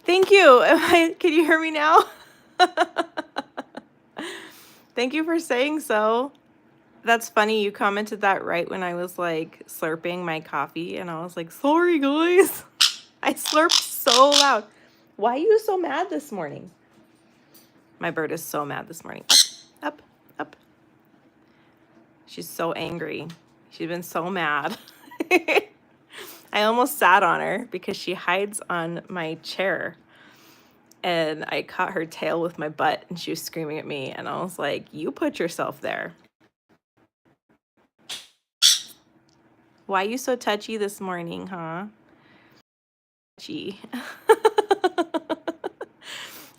Thank you. Can you hear me now? Thank you for saying so. That's funny. You commented that right when I was like slurping my coffee, and I was like, sorry, guys. I slurped so loud. Why are you so mad this morning? My bird is so mad this morning. Up, up, up. She's so angry. She's been so mad. I almost sat on her because she hides on my chair. And I caught her tail with my butt, and she was screaming at me. And I was like, you put yourself there. Why are you so touchy this morning, huh? Touchy.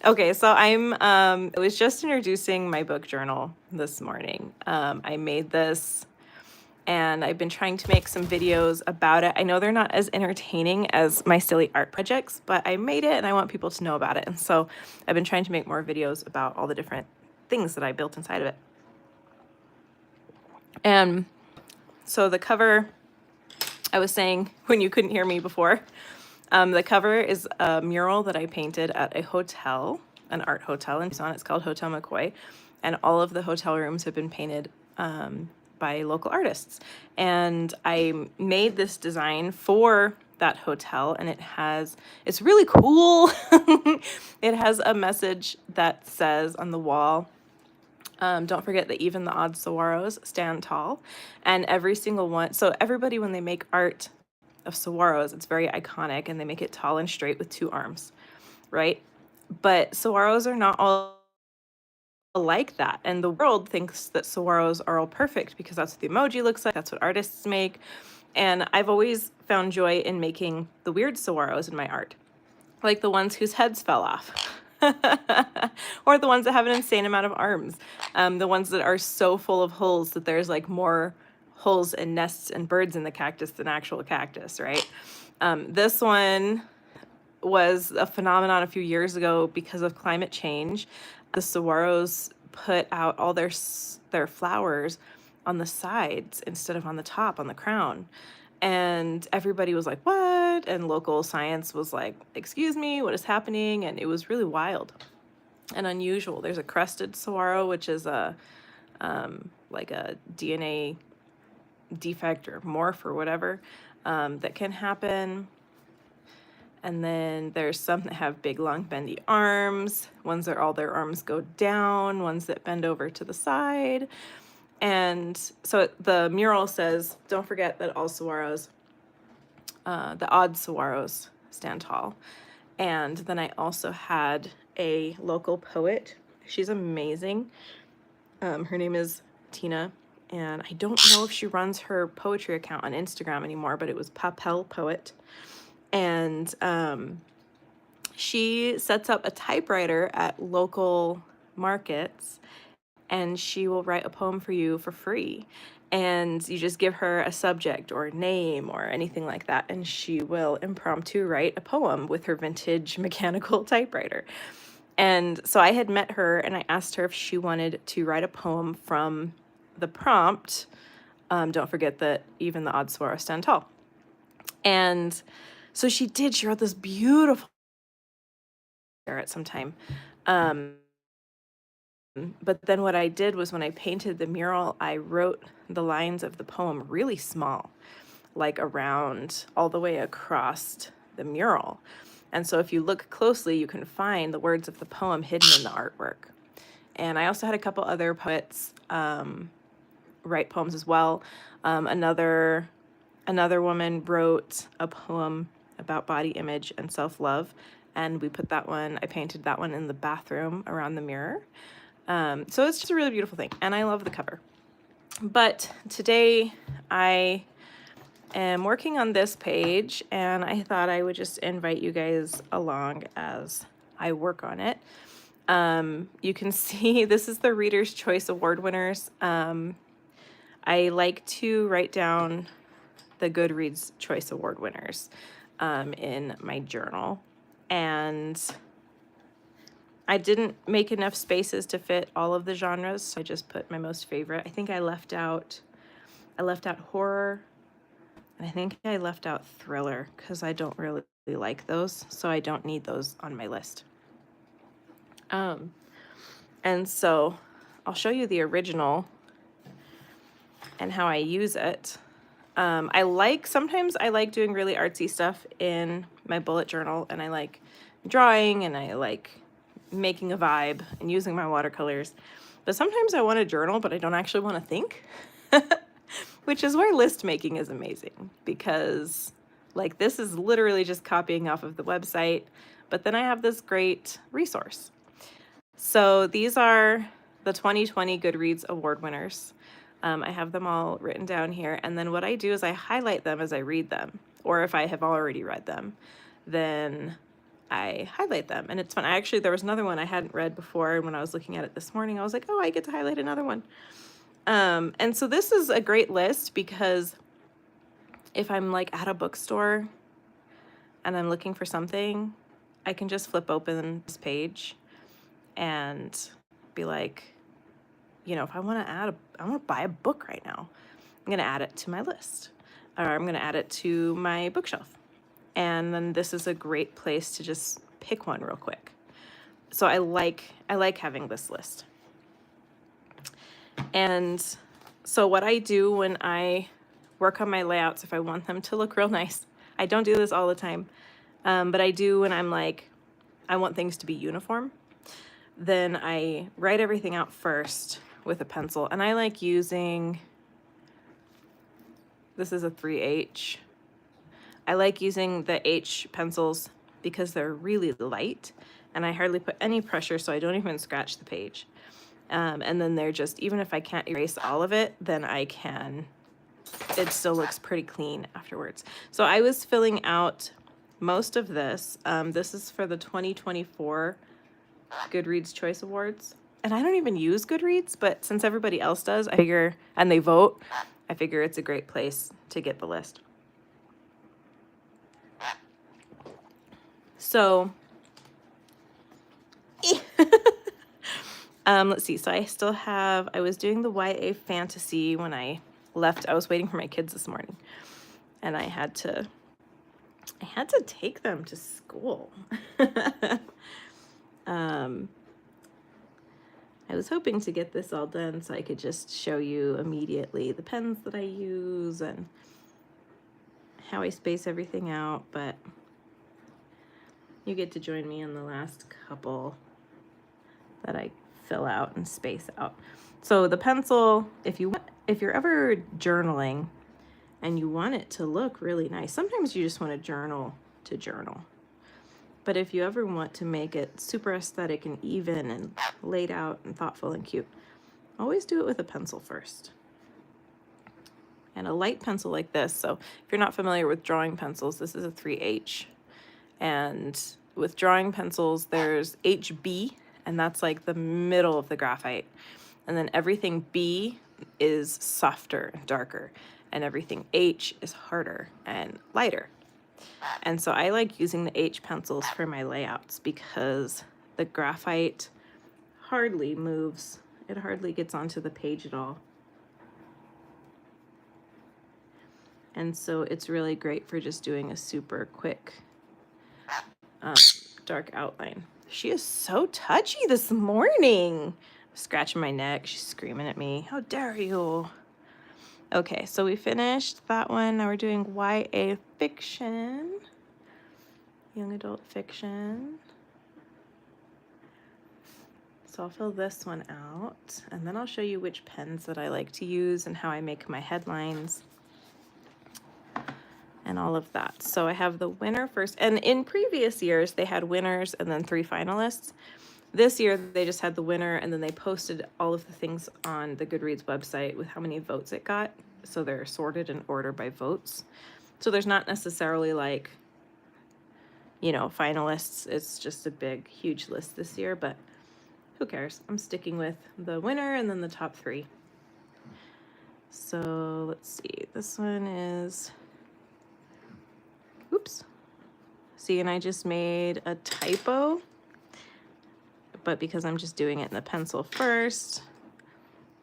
Okay, so I was just introducing my book journal this morning. I made this, and I've been trying to make some videos about it. I know they're not as entertaining as my silly art projects, but I made it and I want people to know about it. And so I've been trying to make more videos about all the different things that I built inside of it. And so the cover, I was saying when you couldn't hear me before, the cover is a mural that I painted at a hotel, an art hotel in Tucson. It's called Hotel McCoy. And all of the hotel rooms have been painted by local artists. And I made this design for that hotel, and it's really cool. It has a message that says on the wall, don't forget that even the odd saguaros stand tall. And every single one, so everybody, when they make art of saguaros, it's very iconic, and they make it tall and straight with two arms, right? But saguaros are not all like that, and the world thinks that saguaros are all perfect because that's what the emoji looks like, that's what artists make. And I've always found joy in making the weird saguaros in my art, like the ones whose heads fell off. Or the ones that have an insane amount of arms, the ones that are so full of holes that there's like more holes and nests and birds in the cactus than actual cactus, right? This one was a phenomenon a few years ago because of climate change. The saguaros put out all their flowers on the sides instead of on the top, on the crown. And everybody was like, what? And local science was like, excuse me, what is happening? And it was really wild and unusual. There's a crested saguaro, which is like a DNA defect or morph or whatever that can happen. And then there's some that have big, long, bendy arms, ones that all their arms go down, ones that bend over to the side. And so the mural says, don't forget that all saguaros, the odd saguaros, stand tall. And then I also had a local poet. She's amazing. Her name is Tina. And I don't know if she runs her poetry account on Instagram anymore, but it was Papel Poet. And she sets up a typewriter at local markets, and she will write a poem for you for free. And you just give her a subject or a name or anything like that, and she will impromptu write a poem with her vintage mechanical typewriter. And so I had met her, and I asked her if she wanted to write a poem from the prompt, don't forget that even the odd saguaro stand tall. And so she did. She wrote this beautiful at some time. But then what I did was when I painted the mural, I wrote the lines of the poem really small, like around all the way across the mural. And so if you look closely, you can find the words of the poem hidden in the artwork. And I also had a couple other poets write poems as well. Another woman wrote a poem about body image and self-love, and I painted that one in the bathroom around the mirror. So it's just a really beautiful thing, and I love the cover. But today I am working on this page, and I thought I would just invite you guys along as I work on it. You can see this is the Reader's Choice Award winners. I like to write down the Goodreads Choice Award winners in my journal. And I didn't make enough spaces to fit all of the genres, so I just put my most favorite. I think I left out horror, and I think I left out thriller because I don't really like those, so I don't need those on my list. And so I'll show you the original and how I use it. Sometimes I like doing really artsy stuff in my bullet journal, and I like drawing, and I like making a vibe and using my watercolors. But sometimes I want to journal, but I don't actually want to think, which is where list making is amazing, because like this is literally just copying off of the website, but then I have this great resource. So these are the 2020 Goodreads Award winners. I have them all written down here, and then what I do is I highlight them as I read them, or if I have already read them, then I highlight them, and it's fun. There was another one I hadn't read before, and when I was looking at it this morning, I was like, oh, I get to highlight another one. And so this is a great list, because if I'm like at a bookstore and I'm looking for something, I can just flip open this page and be like, you know, if I want to buy a book right now, I'm going to add it to my list, or I'm going to add it to my bookshelf. And then this is a great place to just pick one real quick. So I like having this list. And so what I do when I work on my layouts, if I want them to look real nice, I don't do this all the time, but I do when I'm like, I want things to be uniform, then I write everything out first with a pencil. And I like using, this is a 3H. I like using the H pencils because they're really light, and I hardly put any pressure, so I don't even scratch the page. And then they're just, even if I can't erase all of it, then it still looks pretty clean afterwards. So I was filling out most of this. This is for the 2024 Goodreads Choice Awards. And I don't even use Goodreads, but since everybody else does, and they vote, I figure it's a great place to get the list. So, let's see. So I was doing the YA fantasy when I left. I was waiting for my kids this morning, and I had to take them to school. I was hoping to get this all done so I could just show you immediately the pens that I use and how I space everything out, but you get to join me in the last couple that I fill out and space out. So the pencil, if you're ever journaling and you want it to look really nice, sometimes you just want to journal to journal. But if you ever want to make it super aesthetic and even and laid out and thoughtful and cute, always do it with a pencil first. And a light pencil like this. So if you're not familiar with drawing pencils, this is a 3H. And with drawing pencils, there's HB, and that's like the middle of the graphite. And then everything B is softer and darker, and everything H is harder and lighter. And so I like using the H pencils for my layouts because the graphite hardly moves. It hardly gets onto the page at all. And so it's really great for just doing a super quick dark outline. She is so touchy this morning. Scratching my neck. She's screaming at me. How dare you? Okay, so we finished that one. Now we're doing YA fiction. Young adult fiction. So I'll fill this one out, and then I'll show you which pens that I like to use and how I make my headlines and all of that. So I have the winner first, and in previous years they had winners and then 3 finalists. This year they just had the winner, and then they posted all of the things on the Goodreads website with how many votes it got. So they're sorted in order by votes. So there's not necessarily like, you know, finalists. It's just a big, huge list this year, but who cares? I'm sticking with the winner and then the top 3. So let's see. This one is, oops. See, and I just made a typo, but because I'm just doing it in the pencil first,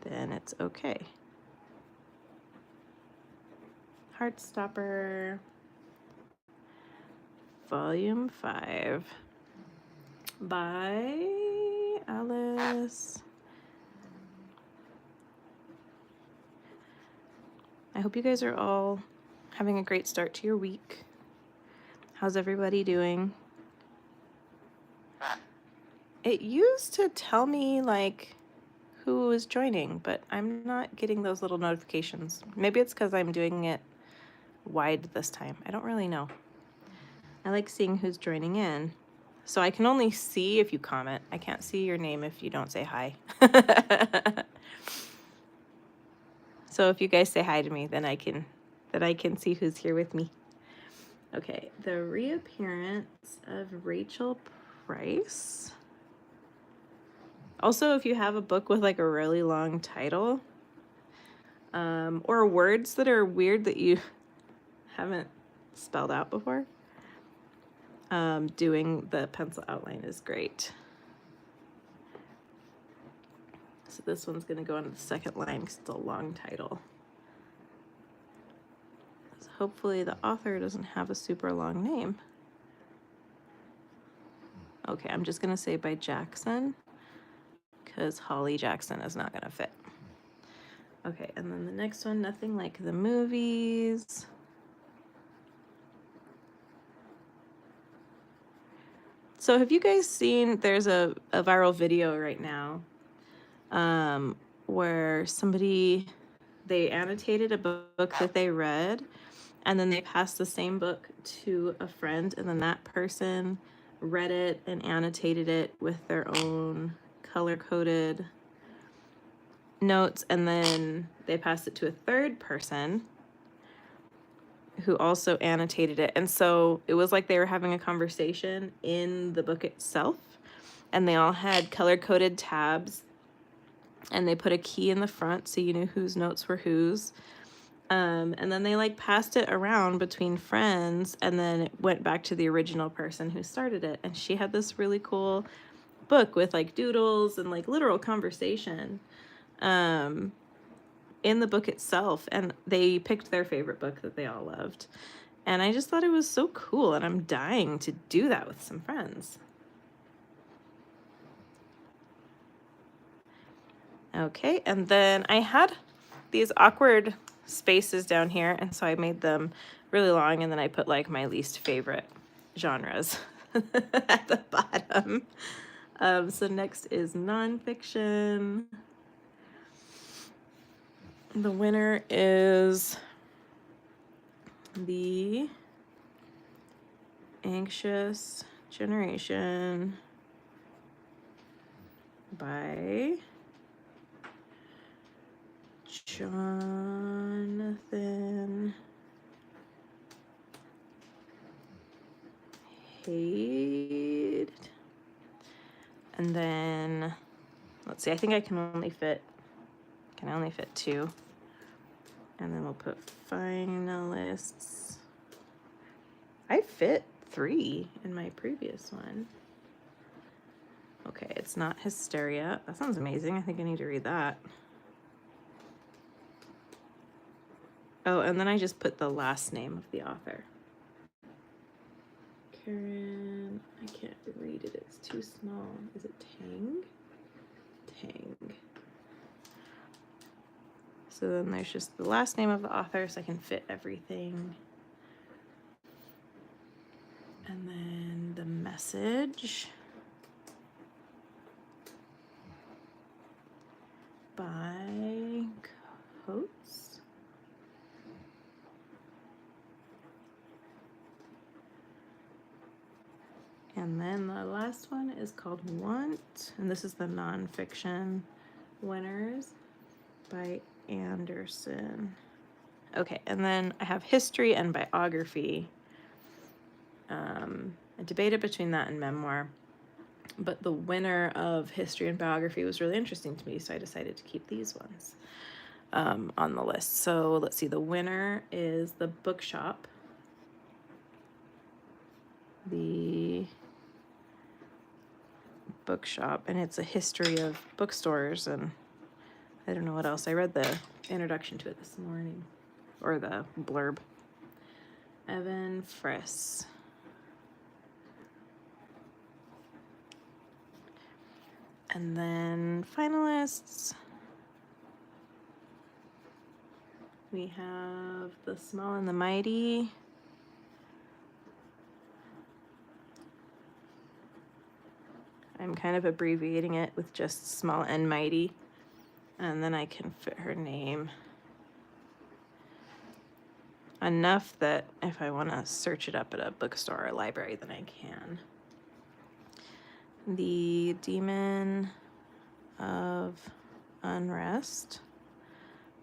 then it's okay. Heartstopper. Volume 5 by Alice. I hope you guys are all having a great start to your week. How's everybody doing? It used to tell me like who was joining, but I'm not getting those little notifications. Maybe it's because I'm doing it wide this time. I don't really know. I like seeing who's joining in. So I can only see if you comment. I can't see your name if you don't say hi. So if you guys say hi to me, then I can see who's here with me. Okay, the reappearance of Rachel Price. Also, if you have a book with like a really long title, or words that are weird that you haven't spelled out before, doing the pencil outline is great. So this one's going to go on the second line because it's a long title. So hopefully the author doesn't have a super long name. Okay, I'm just going to say by Jackson because Holly Jackson is not going to fit. Okay, and then the next one, Nothing Like the Movies. So have you guys seen, there's a viral video right now where they annotated a book that they read, and then they passed the same book to a friend, and then that person read it and annotated it with their own color-coded notes, and then they passed it to a third person who also annotated it. And so it was like they were having a conversation in the book itself, and they all had color-coded tabs, and they put a key in the front so you knew whose notes were whose. And then they like passed it around between friends, and then it went back to the original person who started it. And she had this really cool book with like doodles and like literal conversation in the book itself. And they picked their favorite book that they all loved. And I just thought it was so cool, and I'm dying to do that with some friends. Okay, and then I had these awkward spaces down here, and so I made them really long, and then I put like my least favorite genres at the bottom. So next is nonfiction. The winner is The Anxious Generation by Jonathan Haidt. And then, let's see, I think I can only fit 2. And then we'll put finalists. I fit 3 in my previous one. Okay, it's not Hysteria. That sounds amazing. I think I need to read that. Oh, and then I just put the last name of the author. Karen, I can't read it. It's too small. Is it Tang? Tang. So then there's just the last name of the author, so I can fit everything. And then the message by Coates. And then the last one is called Want, and this is the nonfiction winners by Anderson. Okay, and then I have history and biography. I debated between that and memoir, but the winner of history and biography was really interesting to me, so I decided to keep these ones on the list. So let's see, the winner is The Bookshop. The Bookshop, and it's a history of bookstores, and I don't know what else. I read the introduction to it this morning, or the blurb. Evan Friss. And then finalists, we have The Small and the Mighty. I'm kind of abbreviating it with just Small and Mighty, and then I can fit her name enough that if I want to search it up at a bookstore or library, then I can. The Demon of Unrest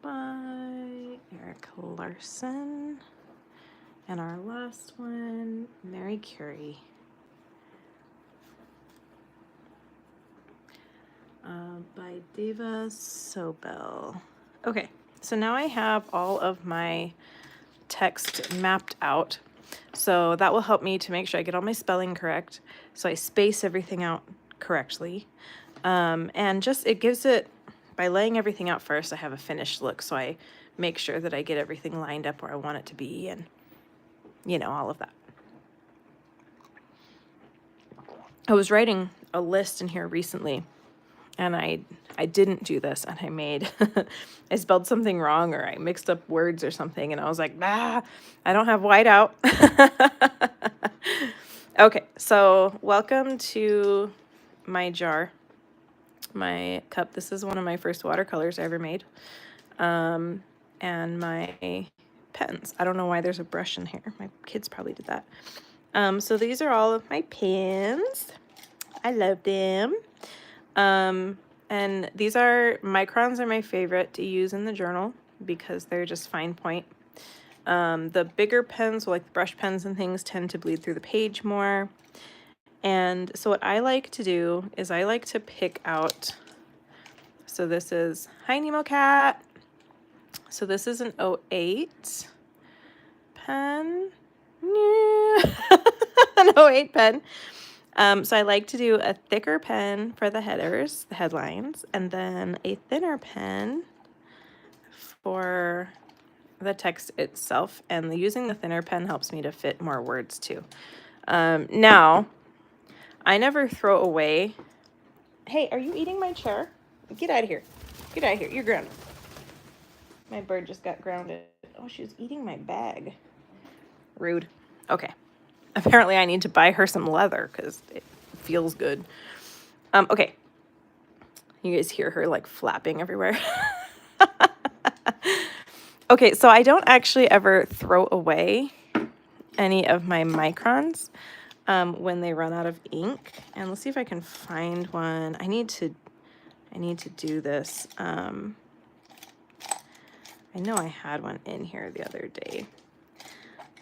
by Eric Larson. And our last one, Mary Curie. By Deva Sobel. Okay, so now I have all of my text mapped out. So that will help me to make sure I get all my spelling correct. So I space everything out correctly. And just, it gives it, by laying everything out first, I have a finished look. So I make sure that I get everything lined up where I want it to be and, you know, all of that. I was writing a list in here recently, and I didn't do this, and I made, I spelled something wrong, or I mixed up words or something, and I was like, I don't have whiteout. Okay, so welcome to my jar, my cup. This is one of my first watercolors I ever made. And my pens. I don't know why there's a brush in here. My kids probably did that. So these are all of my pens. I love them. And these are, microns are my favorite to use in the journal because they're just fine point. The bigger pens, like the brush pens and things, tend to bleed through the page more. And so what I like to do is I like to pick out, so this is, hi Nemo Cat. So this is an 08 pen. An 08 pen. So I like to do a thicker pen for the headers, the headlines, and then a thinner pen for the text itself. And using the thinner pen helps me to fit more words too. Now, I never throw away. Hey, are you eating my chair? Get out of here. Get out of here. You're grounded. My bird just got grounded. Oh, she was eating my bag. Rude. Okay. Apparently I need to buy her some leather because it feels good. Okay. You guys hear her like flapping everywhere. Okay, so I don't actually ever throw away any of my microns when they run out of ink. And let's see if I can find one. I need to do this. I know I had one in here the other day.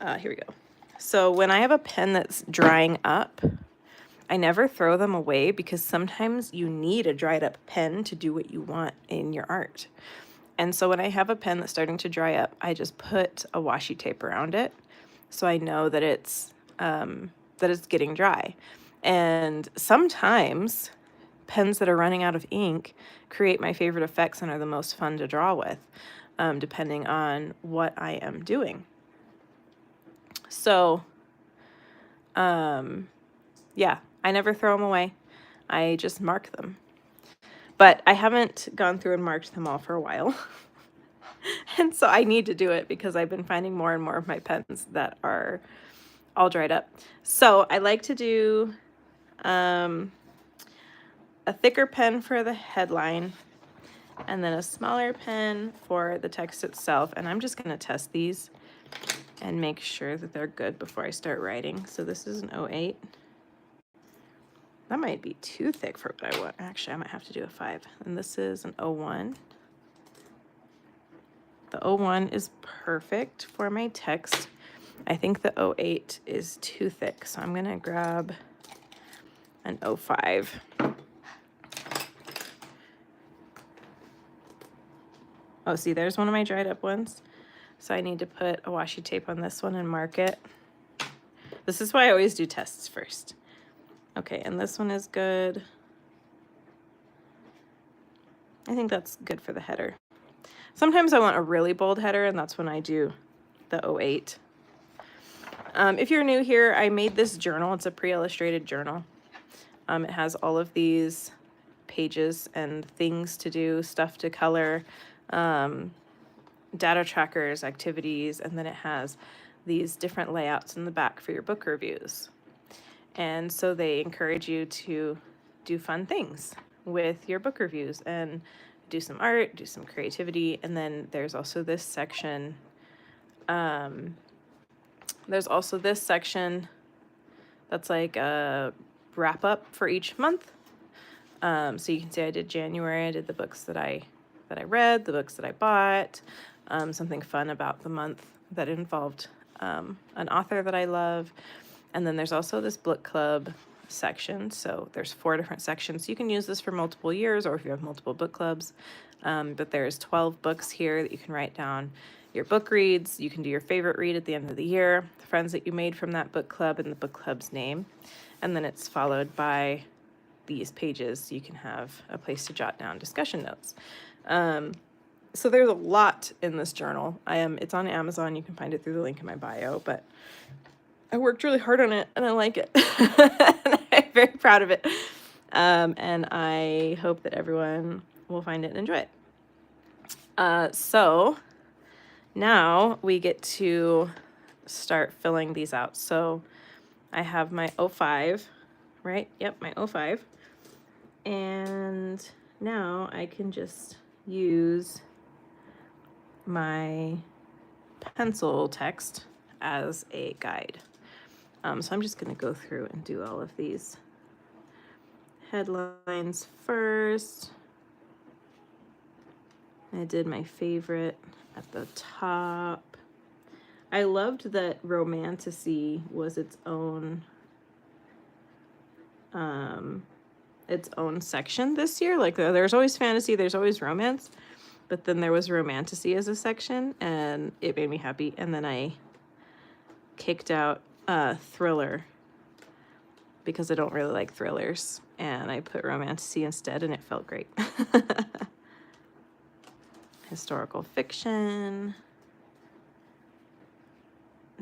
Here we go. So when I have a pen that's drying up, I never throw them away because sometimes you need a dried up pen to do what you want in your art. And so when I have a pen that's starting to dry up, I just put a washi tape around it so I know that it's getting dry. And sometimes pens that are running out of ink create my favorite effects and are the most fun to draw with, depending on what I am doing. So, yeah, I never throw them away. I just mark them. But I haven't gone through and marked them all for a while. And so I need to do it because I've been finding more and more of my pens that are all dried up. So I like to do a thicker pen for the headline and then a smaller pen for the text itself. And I'm just going to test these and make sure that they're good before I start writing. So this is an 08. That might be too thick for what I want. Actually, I might have to do a 5. And this is an 01. The 01 is perfect for my text. I think the 08 is too thick, so I'm gonna grab an 05. Oh, see, there's one of my dried up ones. So I need to put a washi tape on this one and mark it. This is why I always do tests first. Okay, and this one is good. I think that's good for the header. Sometimes I want a really bold header, and that's when I do the 08. If you're new here, I made this journal. It's a pre-illustrated journal. It has all of these pages and things to do, stuff to color, data trackers, activities, and then it has these different layouts in the back for your book reviews. And so they encourage you to do fun things with your book reviews and do some art, do some creativity. And then there's also this section. That's like a wrap up for each month. So you can see I did January. I did the books that I read, the books that I bought, something fun about the month that involved an author that I love. And then there's also this book club section. So there's 4 different sections. You can use this for multiple years or if you have multiple book clubs. But there's 12 books here that you can write down your book reads. You can do your favorite read at the end of the year, the friends that you made from that book club and the book club's name. And then it's followed by these pages. You can have a place to jot down discussion notes. So there's a lot in this journal. It's on Amazon. You can find it through the link in my bio, but I worked really hard on it and I like it. I'm very proud of it. And I hope that everyone will find it and enjoy it. So now we get to start filling these out. So I have my 05, right? Yep, my 05. And now I can just use my pencil text as a guide. So I'm just going to go through and do all of these headlines first. I did my favorite at the top. I loved that romantasy was its own section this year. Like there's always fantasy, there's always romance, but then there was romantasy as a section and it made me happy. And then I kicked out thriller because I don't really like thrillers and I put romantasy instead and it felt great. Historical fiction,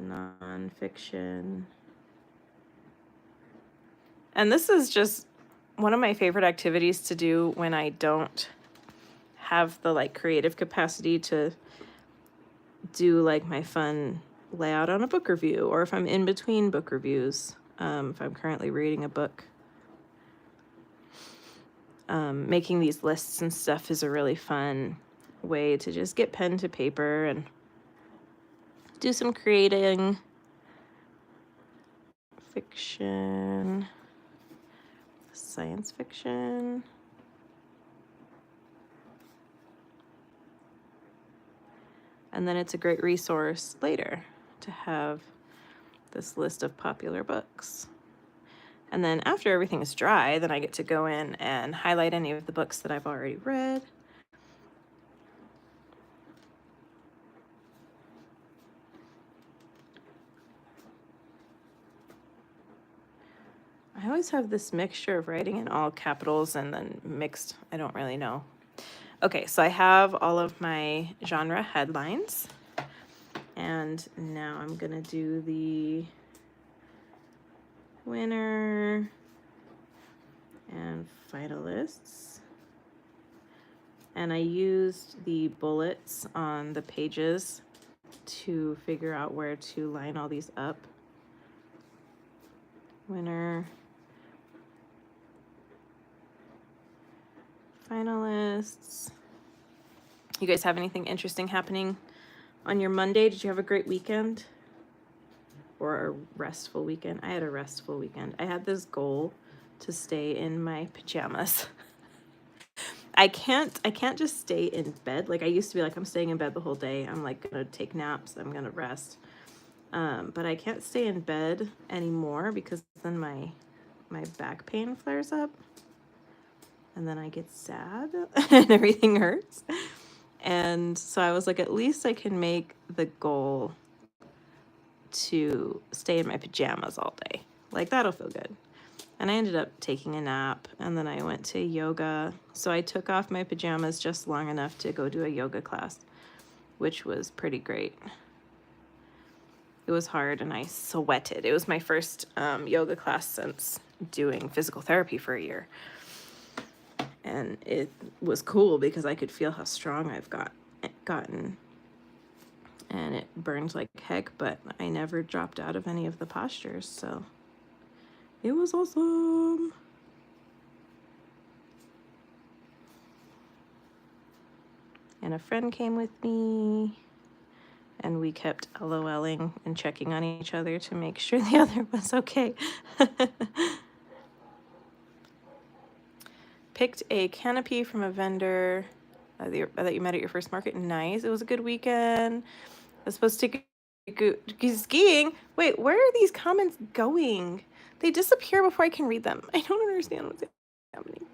nonfiction. And this is just one of my favorite activities to do when I don't have the like creative capacity to do like my fun layout on a book review, or if I'm in between book reviews, if I'm currently reading a book. Making these lists and stuff is a really fun way to just get pen to paper and do some creating. Fiction, science fiction. And then it's a great resource later to have this list of popular books. And then after everything is dry, then I get to go in and highlight any of the books that I've already read. I always have this mixture of writing in all capitals and then mixed, I don't really know. Okay, so I have all of my genre headlines. And now I'm gonna do the winner and finalists. And I used the bullets on the pages to figure out where to line all these up. Winner, finalists. You guys have anything interesting happening on your Monday? Did you have a great weekend or a restful weekend? I had a restful weekend. I had this goal to stay in my pajamas. I can't just stay in bed. Like I used to be like, I'm staying in bed the whole day. I'm like gonna take naps. I'm gonna rest. But I can't stay in bed anymore because then my back pain flares up and then I get sad and everything hurts. And so I was like, at least I can make the goal to stay in my pajamas all day. Like that'll feel good. And I ended up taking a nap and then I went to yoga. So I took off my pajamas just long enough to go do a yoga class, which was pretty great. It was hard and I sweated. It was my first yoga class since doing physical therapy for a year. And it was cool because I could feel how strong I've gotten. And it burned like heck, but I never dropped out of any of the postures, so it was awesome. And a friend came with me, and we kept LOLing and checking on each other to make sure the other was okay. Picked a canopy from a vendor that you met at your first market. Nice. It was a good weekend. I was supposed to go skiing. Wait, where are these comments going? They disappear before I can read them. I don't understand what's happening.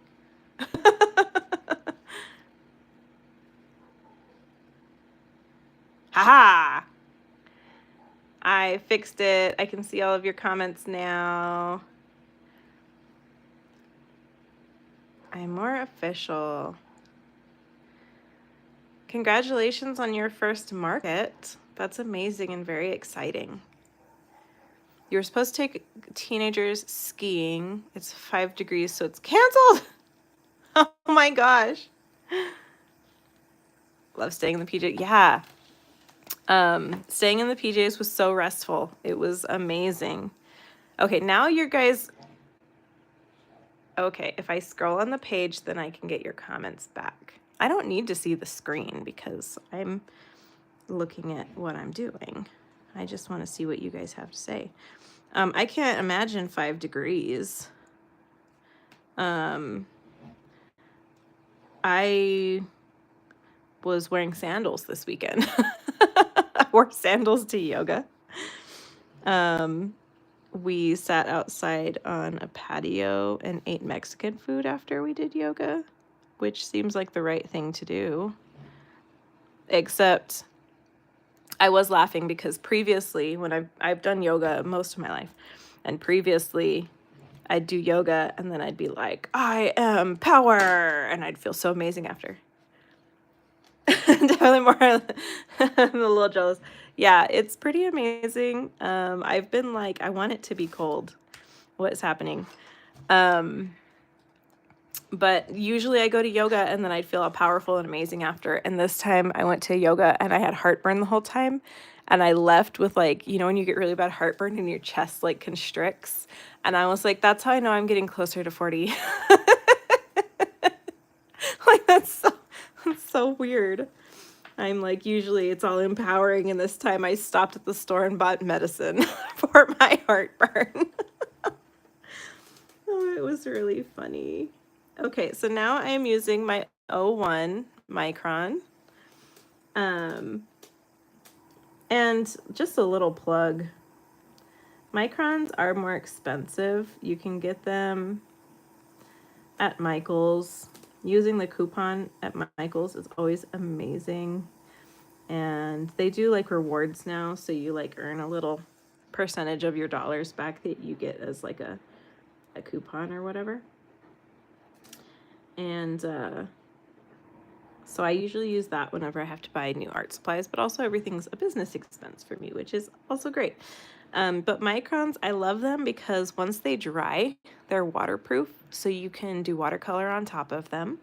Haha! I fixed it. I can see all of your comments now. I'm more official. Congratulations on your first market. That's amazing and very exciting. You were supposed to take teenagers skiing. It's 5 degrees, so it's canceled. Oh my gosh. Love staying in the PJs. Yeah. Staying in the PJs was so restful. It was amazing. Okay, now your guys... Okay, if I scroll on the page, then I can get your comments back. I don't need to see the screen because I'm looking at what I'm doing. I just want to see what you guys have to say. I can't imagine 5 degrees. I was wearing sandals this weekend. I wore sandals to yoga. We sat outside on a patio and ate Mexican food after we did yoga, which seems like the right thing to do. Except I was laughing because previously, when I've done yoga most of my life, and previously I'd do yoga and then I'd be like, I am power, and I'd feel so amazing after. Definitely more. I'm a little jealous. Yeah, it's pretty amazing. I've been like, I want it to be cold. What is happening? But usually I go to yoga and then I'd feel all powerful and amazing after. And this time I went to yoga and I had heartburn the whole time. And I left with like, you know, when you get really bad heartburn and your chest like constricts. And I was like, that's how I know I'm getting closer to 40. Like, that's so weird. I'm like, usually it's all empowering, and this time I stopped at the store and bought medicine for my heartburn. Oh, it was really funny. Okay, so now I'm using my 01 micron. And just a little plug. Microns are more expensive. You can get them at Michael's. Using the coupon at Michael's is always amazing. And they do like rewards now, so you like earn a little percentage of your dollars back that you get as like a coupon or whatever. And so I usually use that whenever I have to buy new art supplies, but also everything's a business expense for me, which is also great. But microns, I love them because once they dry, they're waterproof, so you can do watercolor on top of them,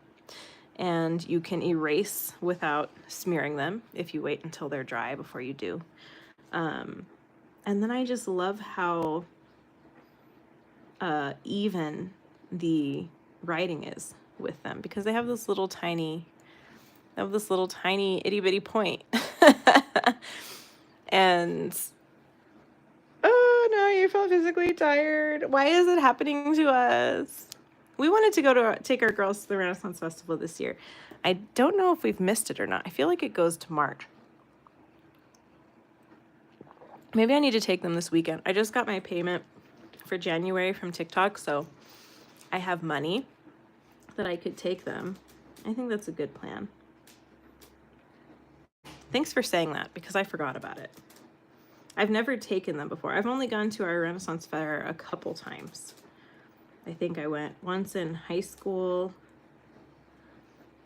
and you can erase without smearing them if you wait until they're dry before you do. And then I just love how even the writing is with them, because they have this little tiny itty bitty point. And oh no, you feel physically tired. Why is it happening to us? We wanted to take our girls to the Renaissance Festival this year. I don't know if we've missed it or not. I feel like it goes to March. Maybe I need to take them this weekend. I just got my payment for January from TikTok, so I have money that I could take them. I think that's a good plan. Thanks for saying that, because I forgot about it. I've never taken them before. I've only gone to our Renaissance Fair a couple times. I think I went once in high school,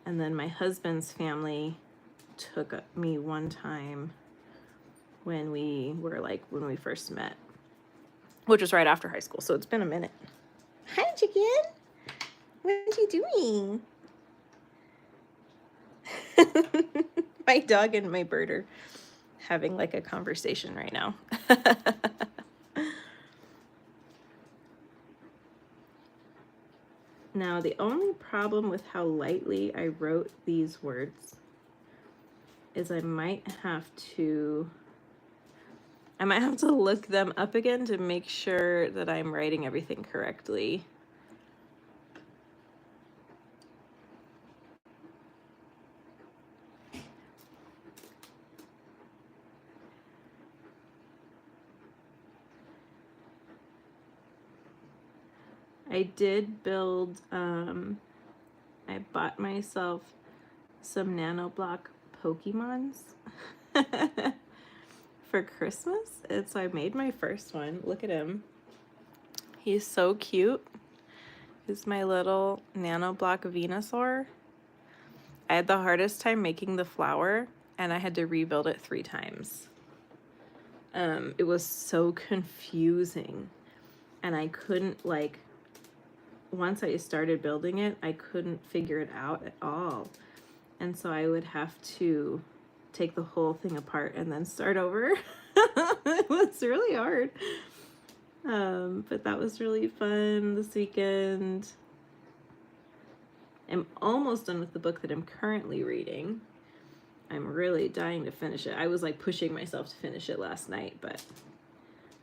and then my husband's family took me one time when we first met, which was right after high school, so it's been a minute. Hi, chicken. What are you doing? My dog and my bird are having like a conversation right now. Now, the only problem with how lightly I wrote these words is I might have to look them up again to make sure that I'm writing everything correctly. I did build, I bought myself some nanoblock Pokemons for Christmas. And so I made my first one. Look at him. He's so cute. He's my little nanoblock Venusaur. I had the hardest time making the flower, and I had to rebuild it 3 times. It was so confusing, and I couldn't, like, once I started building it, I couldn't figure it out at all. And so I would have to take the whole thing apart and then start over. It was really hard. But that was really fun this weekend. I'm almost done with the book that I'm currently reading. I'm really dying to finish it. I was like pushing myself to finish it last night, but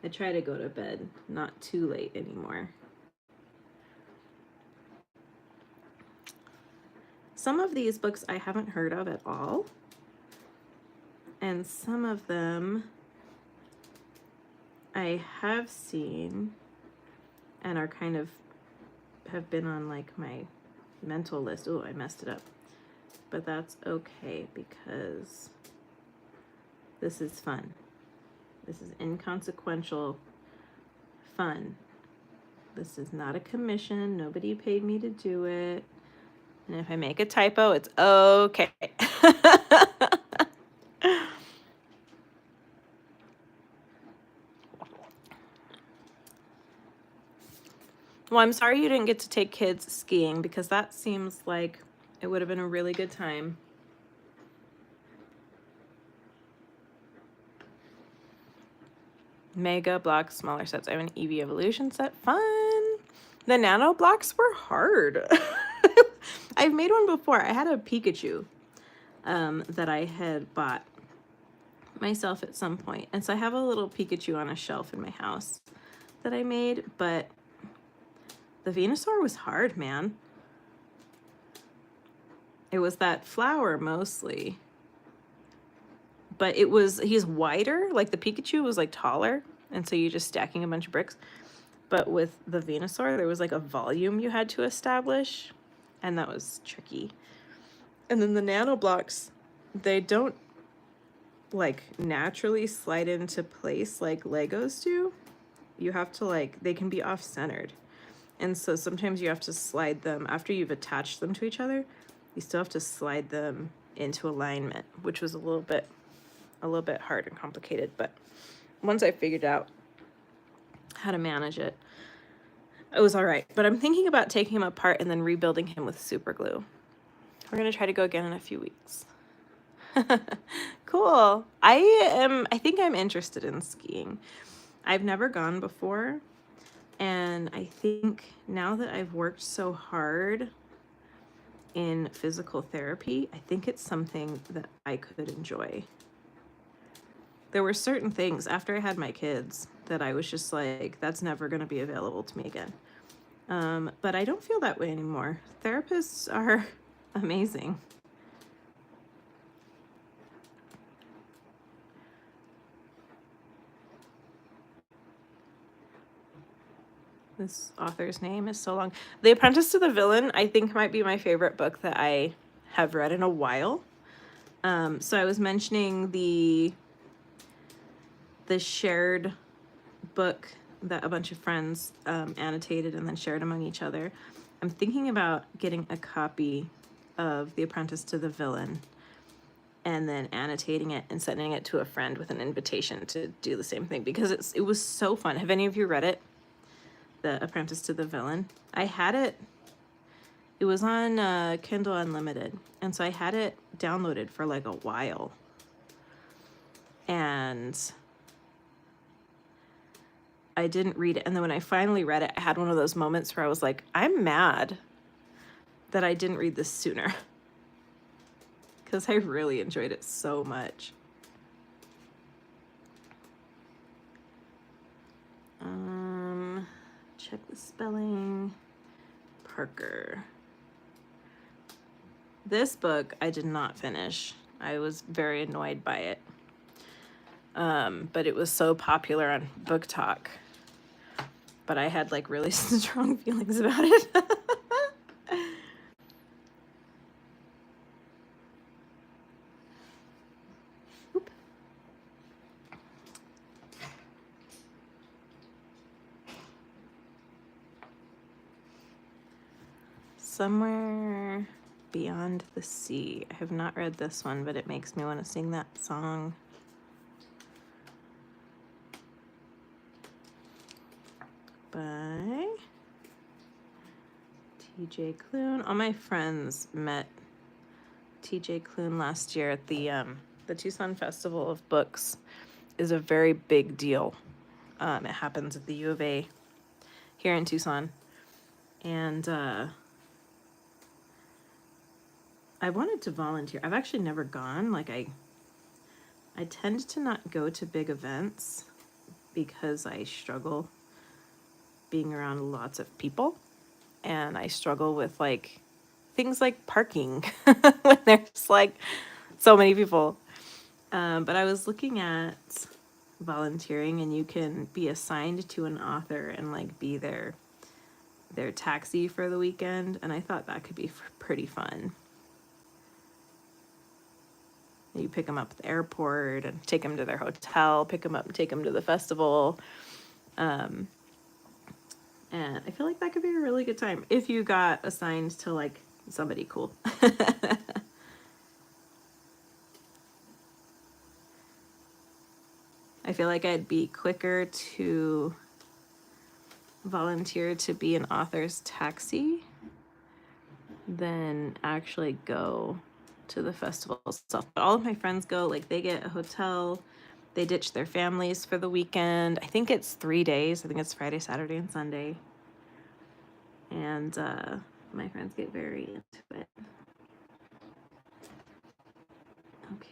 I try to go to bed not too late anymore. Some of these books I haven't heard of at all, and some of them I have seen and are kind of have been on like my mental list. Oh, I messed it up. But that's okay because this is fun. This is inconsequential fun. This is not a commission. Nobody paid me to do it. And if I make a typo, it's okay. Well, I'm sorry you didn't get to take kids skiing because that seems like it would have been a really good time. Mega blocks, smaller sets. I have an Eevee evolution set. Fun. The nano blocks were hard. I've made one before. I had a Pikachu that I had bought myself at some point. And so I have a little Pikachu on a shelf in my house that I made, but the Venusaur was hard, man. It was that flower mostly. But he's wider, like the Pikachu was like taller, and so you're just stacking a bunch of bricks. But with the Venusaur, there was like a volume you had to establish, and that was tricky. And then the nano blocks, they don't like naturally slide into place like Legos do. You have to like, they can be off-centered. And so sometimes you have to slide them, after you've attached them to each other, you still have to slide them into alignment, which was a little bit hard and complicated. But once I figured out how to manage it, it was all right. But I'm thinking about taking him apart and then rebuilding him with super glue. We're going to try to go again in a few weeks. Cool. I think I'm interested in skiing. I've never gone before. And I think now that I've worked so hard in physical therapy, I think it's something that I could enjoy. There were certain things after I had my kids that I was just like, that's never going to be available to me again. But I don't feel that way anymore. Therapists are amazing. This author's name is so long. The Apprentice to the Villain, I think, might be my favorite book that I have read in a while. So I was mentioning the shared book that a bunch of friends annotated and then shared among each other. I'm thinking about getting a copy of The Apprentice to the Villain and then annotating it and sending it to a friend with an invitation to do the same thing because it was so fun. Have any of you read it? The Apprentice to the Villain. I had it. It was on Kindle Unlimited, and so I had it downloaded for like a while. And I didn't read it. And then when I finally read it, I had one of those moments where I was like, I'm mad that I didn't read this sooner. Because I really enjoyed it so much. Check the spelling. Parker. This book I did not finish. I was very annoyed by it. But it was so popular on Book Talk. But I had like really strong feelings about it. Somewhere Beyond the Sea. I have not read this one, but it makes me want to sing that song. By TJ Klune. All my friends met TJ Klune last year at the Tucson Festival of Books. Is a very big deal. It happens at the U of A here in Tucson. And I wanted to volunteer. I've actually never gone. Like I tend to not go to big events because I struggle being around lots of people, and I struggle with like things like parking when there's like so many people. But I was looking at volunteering, and you can be assigned to an author and like be their taxi for the weekend, and I thought that could be pretty fun. You pick them up at the airport and take them to their hotel, pick them up and take them to the festival. And I feel like that could be a really good time if you got assigned to like somebody cool. I feel like I'd be quicker to volunteer to be an author's taxi than actually go to the festival itself. But all of my friends go, like they get a hotel, they ditch their families for the weekend. I think it's 3 days. I think it's Friday, Saturday, and Sunday. And my friends get very into it. Okay.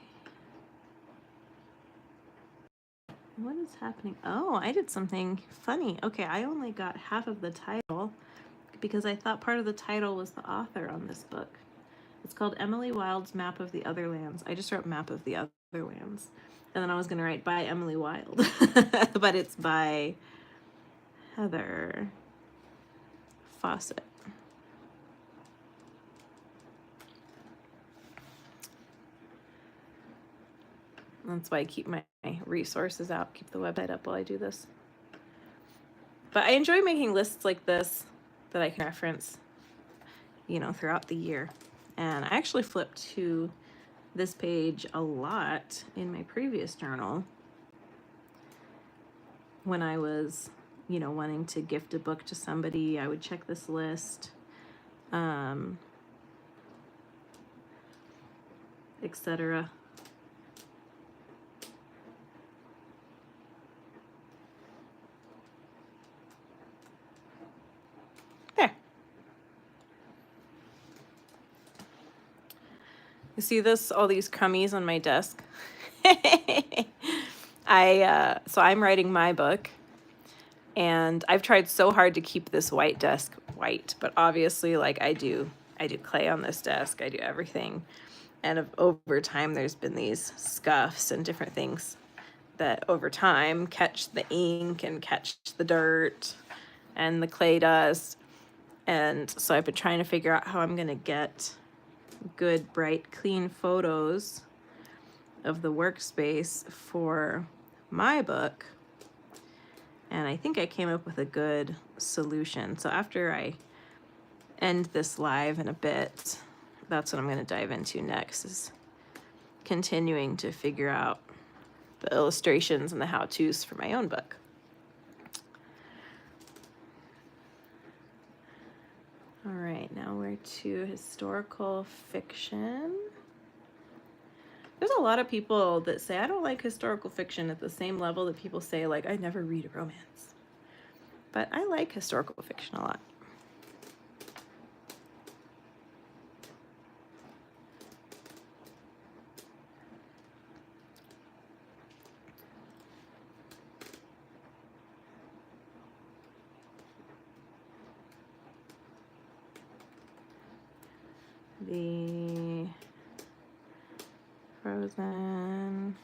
What is happening? Oh, I did something funny. Okay, I only got half of the title because I thought part of the title was the author on this book. It's called Emily Wilde's Map of the Other Lands. I just wrote Map of the Other Lands. And then I was going to write by Emily Wilde. But it's by Heather Fawcett. That's why I keep my resources out, keep the website up while I do this. But I enjoy making lists like this that I can reference, you know, throughout the year. And I actually flipped to this page a lot in my previous journal when I was, you know, wanting to gift a book to somebody. I would check this list, etc. There. You see this? All these crummies on my desk. So I'm writing my book, and I've tried so hard to keep this white desk white, but obviously, like I do clay on this desk. I do everything, and over time, there's been these scuffs and different things that over time catch the ink and catch the dirt and the clay dust. And so I've been trying to figure out how I'm going to get good, bright, clean photos of the workspace for my book. And I think I came up with a good solution. So after I end this live in a bit, that's what I'm going to dive into next, is continuing to figure out the illustrations and the how-tos for my own book. All right, now we're to historical fiction. There's a lot of people that say, I don't like historical fiction at the same level that people say, like, I never read a romance. But I like historical fiction a lot. The Frozen.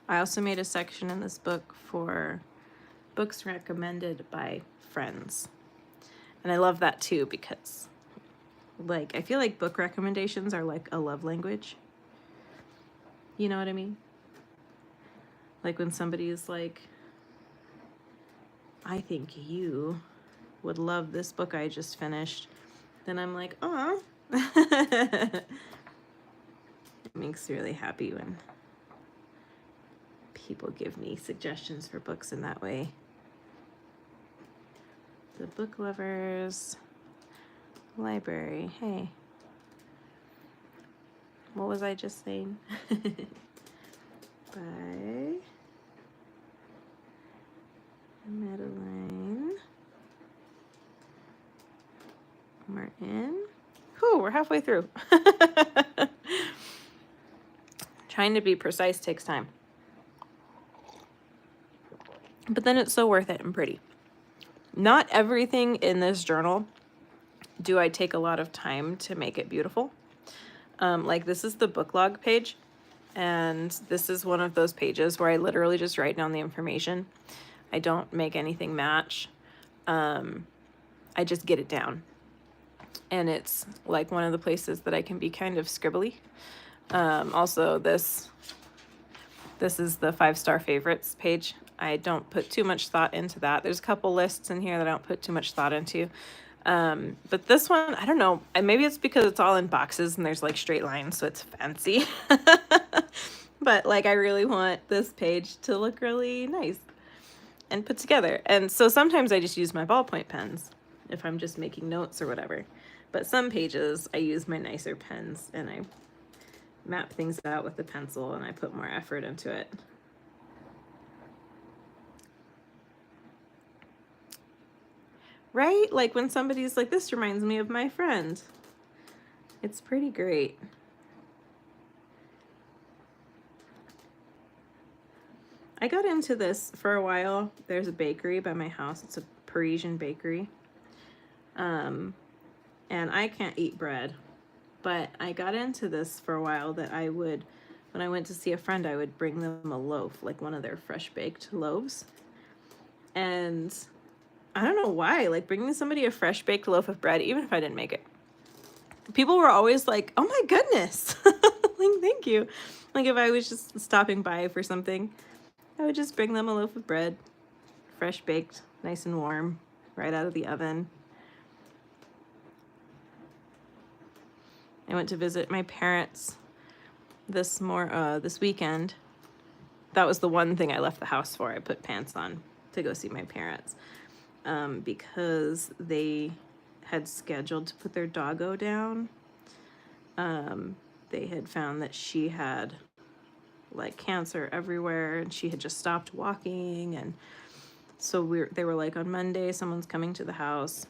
I also made a section in this book for books recommended by friends. And I love that too, because like I feel like book recommendations are like a love language. You know what I mean? Like when somebody is like, I think you would love this book I just finished, then I'm like, aw. It makes me really happy when people give me suggestions for books in that way. The Book Lovers Library. Hey. What was I just saying? By Madeline Martin. Whew, we're halfway through. Trying to be precise takes time. But then it's so worth it and pretty. Not everything in this journal do I take a lot of time to make it beautiful. Like this is the book log page. And this is one of those pages where I literally just write down the information. I don't make anything match. I just get it down. And it's like one of the places that I can be kind of scribbly. Also, this is the 5-star favorites page. I don't put too much thought into that. There's a couple lists in here that I don't put too much thought into. But this one, I don't know. Maybe it's because it's all in boxes and there's like straight lines, so it's fancy. But like I really want this page to look really nice and put together. And so sometimes I just use my ballpoint pens if I'm just making notes or whatever. But some pages I use my nicer pens and I map things out with the pencil and I put more effort into it. Right? Like when somebody's like, this reminds me of my friend. It's pretty great. I got into this for a while. There's a bakery by my house. It's a Parisian bakery. And I can't eat bread, but I got into this for a while that I would, when I went to see a friend, I would bring them a loaf, like one of their fresh baked loaves. And I don't know why, like bringing somebody a fresh baked loaf of bread, even if I didn't make it, people were always like, oh my goodness, like, thank you. Like if I was just stopping by for something, I would just bring them a loaf of bread, fresh baked, nice and warm, right out of the oven. I went to visit my parents this weekend. That was the one thing I left the house for. I put pants on to go see my parents because they had scheduled to put their doggo down. They had found that she had like cancer everywhere and she had just stopped walking, and so they were like, on Monday someone's coming to the house.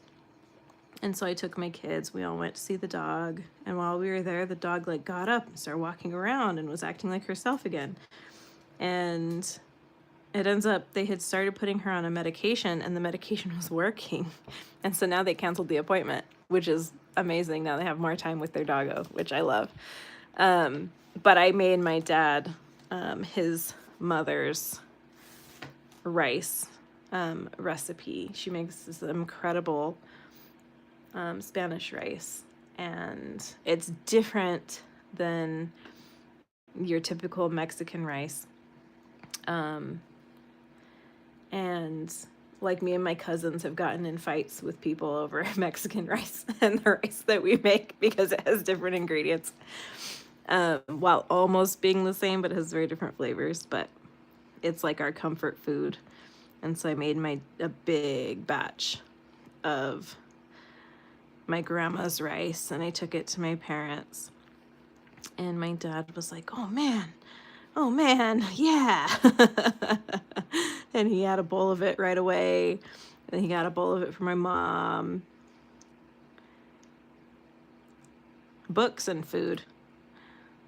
And so I took my kids, we all went to see the dog, and while we were there, the dog like got up and started walking around and was acting like herself again. And it ends up they had started putting her on a medication and the medication was working. And so now they canceled the appointment, which is amazing. Now they have more time with their doggo, which I love. But I made my dad his mother's rice recipe. She makes this incredible Spanish rice, and it's different than your typical Mexican rice. And like me and my cousins have gotten in fights with people over Mexican rice and the rice that we make because it has different ingredients. While almost being the same, but it has very different flavors, but it's like our comfort food. And so I made a big batch of my grandma's rice and I took it to my parents. And my dad was like, oh man, yeah. And he had a bowl of it right away. And he got a bowl of it for my mom. Books and food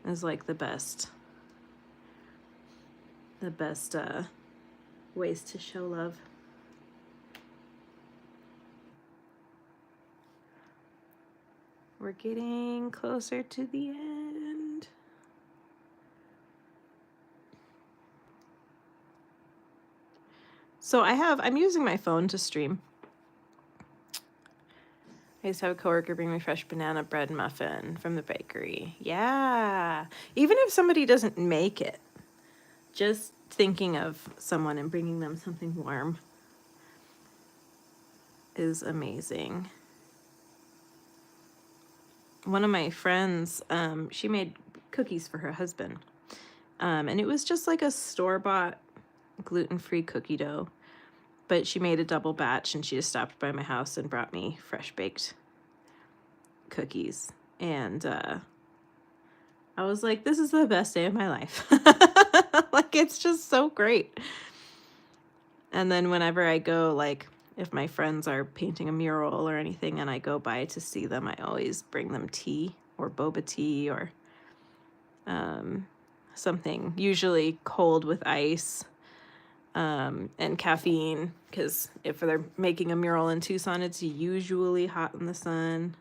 is like the best ways to show love. We're getting closer to the end. So I'm using my phone to stream. I used to have a coworker bring me fresh banana bread muffin from the bakery. Yeah. Even if somebody doesn't make it, just thinking of someone and bringing them something warm is amazing. One of my friends, she made cookies for her husband. And it was just like a store-bought gluten-free cookie dough. But she made a double batch, and she just stopped by my house and brought me fresh baked cookies. And I was like, this is the best day of my life. Like, it's just so great. And then whenever I go, like, if my friends are painting a mural or anything and I go by to see them, I always bring them tea or boba tea or something, usually cold with ice. And caffeine, because if they're making a mural in Tucson, it's usually hot in the sun.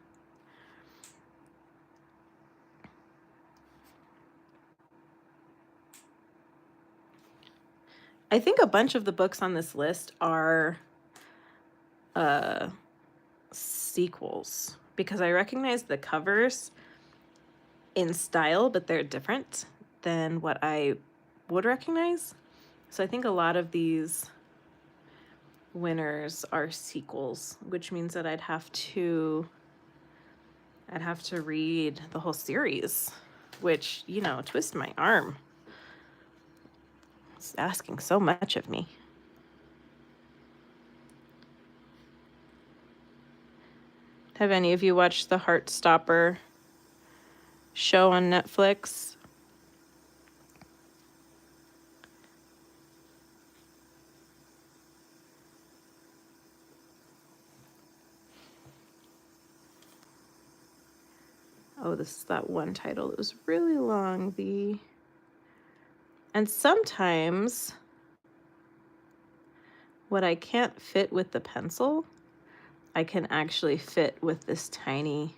I think a bunch of the books on this list are sequels, because I recognize the covers in style, but they're different than what I would recognize. So I think a lot of these winners are sequels, which means that I'd have to read the whole series, which, you know, twist my arm. It's asking so much of me. Have any of you watched the Heartstopper show on Netflix? Oh, this is that one title. It was really long. And sometimes what I can't fit with the pencil, I can actually fit with this tiny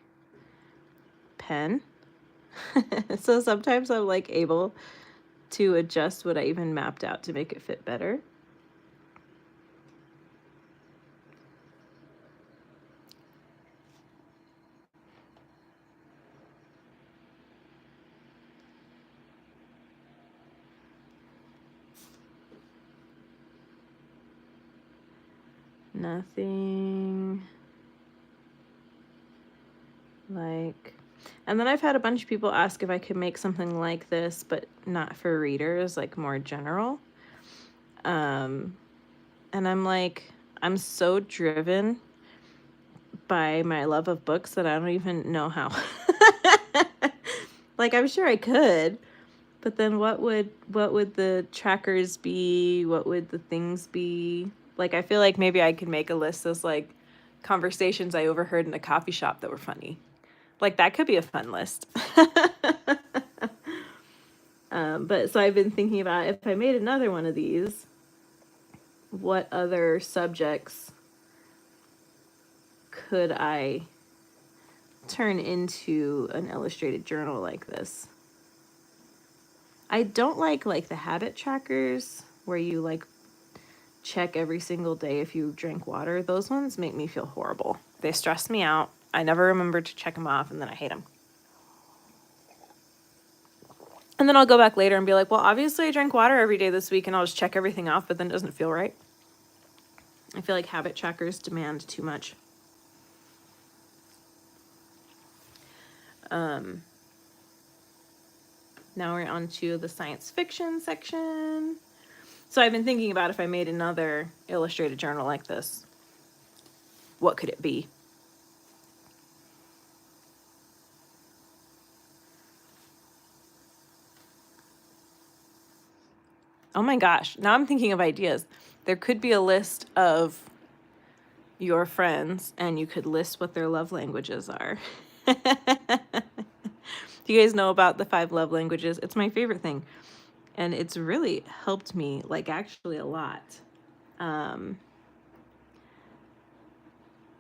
pen. So sometimes I'm like able to adjust what I even mapped out to make it fit better. Nothing like, and then I've had a bunch of people ask if I could make something like this, but not for readers, like more general. And I'm like, I'm so driven by my love of books that I don't even know how. Like, I'm sure I could, but then what would the trackers be? What would the things be? Like, I feel like maybe I could make a list of like conversations I overheard in a coffee shop that were funny. Like, that could be a fun list. But so I've been thinking about, if I made another one of these, what other subjects could I turn into an illustrated journal like this? I don't like the habit trackers where you like check every single day if you drink water. Those ones make me feel horrible. They stress me out. I never remember to check them off, and then I hate them. And then I'll go back later and be like, well, obviously I drank water every day this week, and I'll just check everything off, but then it doesn't feel right. I feel like habit trackers demand too much. Now we're on to the science fiction section. So I've been thinking about, if I made another illustrated journal like this, what could it be? Oh my gosh, now I'm thinking of ideas. There could be a list of your friends and you could list what their love languages are. Do you guys know about the 5 love languages? It's my favorite thing. And it's really helped me, like, actually a lot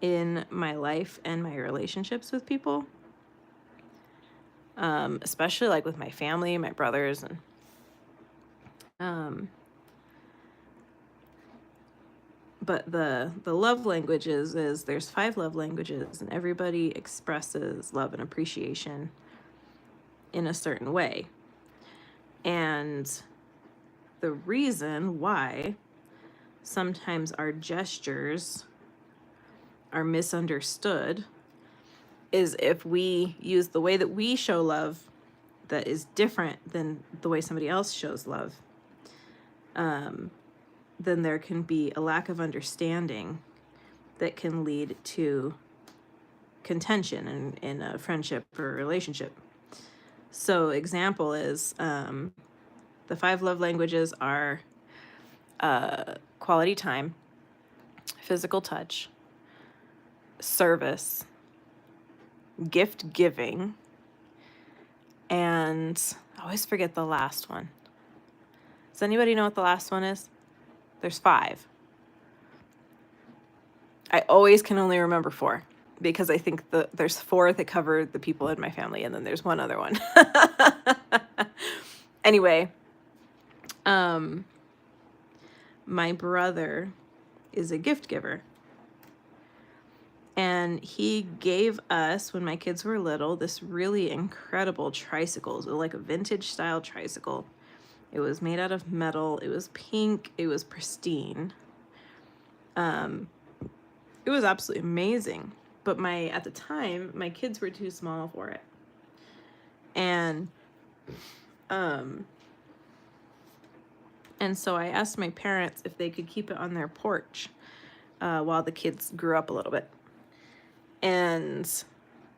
in my life and my relationships with people, especially like with my family, my brothers, and but the love languages is there's 5 love languages, and everybody expresses love and appreciation in a certain way. And the reason why sometimes our gestures are misunderstood is if we use the way that we show love that is different than the way somebody else shows love, then there can be a lack of understanding that can lead to contention in a friendship or a relationship. So example is the 5 love languages are quality time, physical touch, service, gift giving, and I always forget the last one. Does anybody know what the last one is? There's 5. I always can only remember 4 because I think there's 4 that cover the people in my family, and then there's one other one. Anyway, my brother is a gift giver. And he gave us, when my kids were little, this really incredible tricycle. So like a vintage style tricycle. It was made out of metal. It was pink. It was pristine. It was absolutely amazing. But at the time, my kids were too small for it. And so I asked my parents if they could keep it on their porch while the kids grew up a little bit. And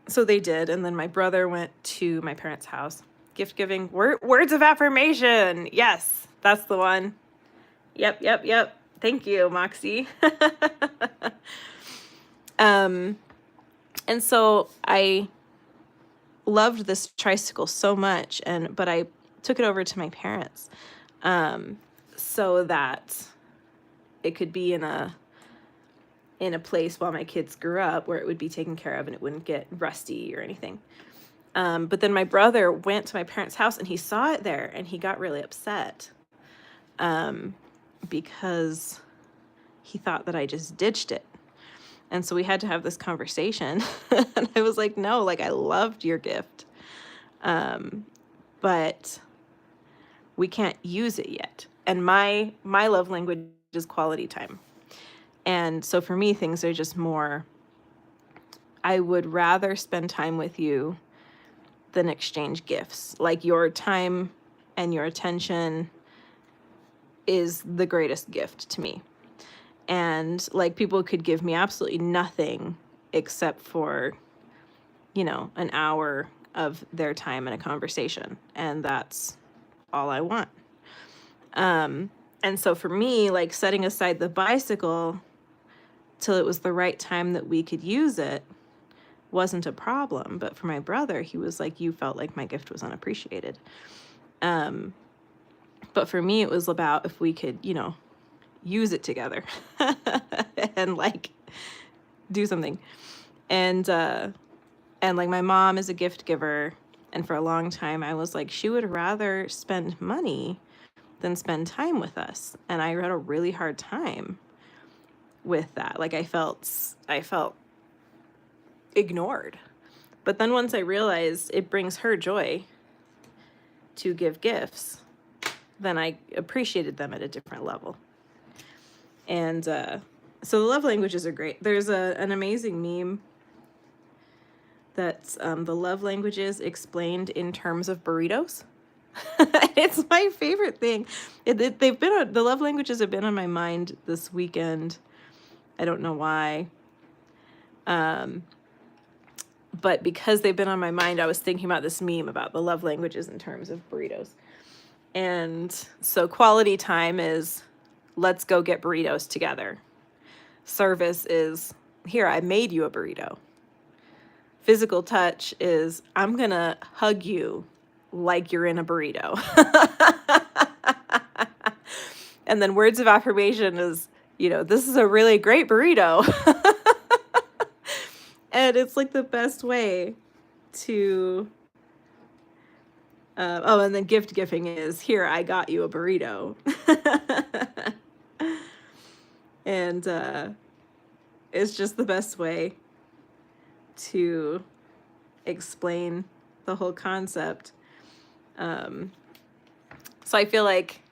so they did. And then my brother went to my parents' house. Gift giving, words of affirmation. Yes, that's the one. Yep. Thank you, Moxie. And so I loved this tricycle so much, but I took it over to my parents so that it could be in a place while my kids grew up where it would be taken care of and it wouldn't get rusty or anything. But then my brother went to my parents' house and he saw it there and he got really upset because he thought that I just ditched it. And so we had to have this conversation. And I was like, no, like, I loved your gift. But we can't use it yet. And my love language is quality time. And so for me, things are just more, I would rather spend time with you than exchange gifts. Like, your time and your attention is the greatest gift to me. And like, people could give me absolutely nothing except for, an hour of their time in a conversation. And that's all I want. And so for me, like, setting aside the bicycle till it was the right time that we could use it wasn't a problem. But for my brother, he was like, you felt like my gift was unappreciated. But for me, it was about if we could, use it together and like do something. And like, my mom is a gift giver. And for a long time, I was like, she would rather spend money than spend time with us. And I had a really hard time with that. Like, I felt ignored. But then once I realized it brings her joy to give gifts, then I appreciated them at a different level. And so the love languages are great. There's an amazing meme that's the love languages explained in terms of burritos. It's my favorite thing. The love languages have been on my mind this weekend. I don't know why. But because they've been on my mind, I was thinking about this meme about the love languages in terms of burritos. And so quality time is, let's go get burritos together. Service is, here, I made you a burrito. Physical touch is, I'm going to hug you like you're in a burrito. And then words of affirmation is, this is a really great burrito. And it's like the best way to, and then gift giving is, here, I got you a burrito. And it's just the best way to explain the whole concept. So I feel like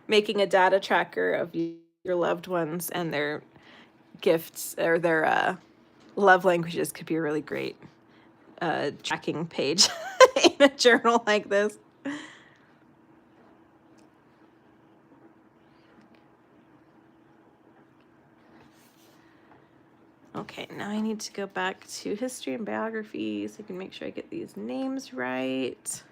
making a data tracker of your loved ones and their gifts or their love languages could be a really great tracking page in a journal like this. Okay, now I need to go back to history and biography so I can make sure I get these names right.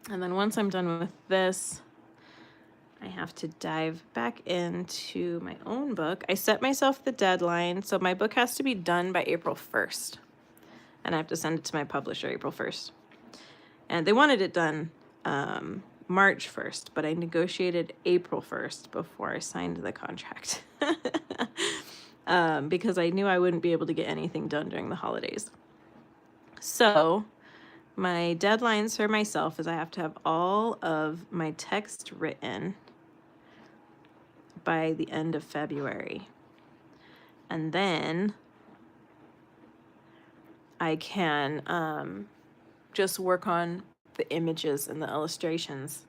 And then once I'm done with this, I have to dive back into my own book. I set myself the deadline, so my book has to be done by April 1st. And I have to send it to my publisher April 1st. And they wanted it done March 1st, but I negotiated April 1st before I signed the contract. Because I knew I wouldn't be able to get anything done during the holidays. So my deadlines for myself is I have to have all of my text written by the end of February. And then I can just work on the images and the illustrations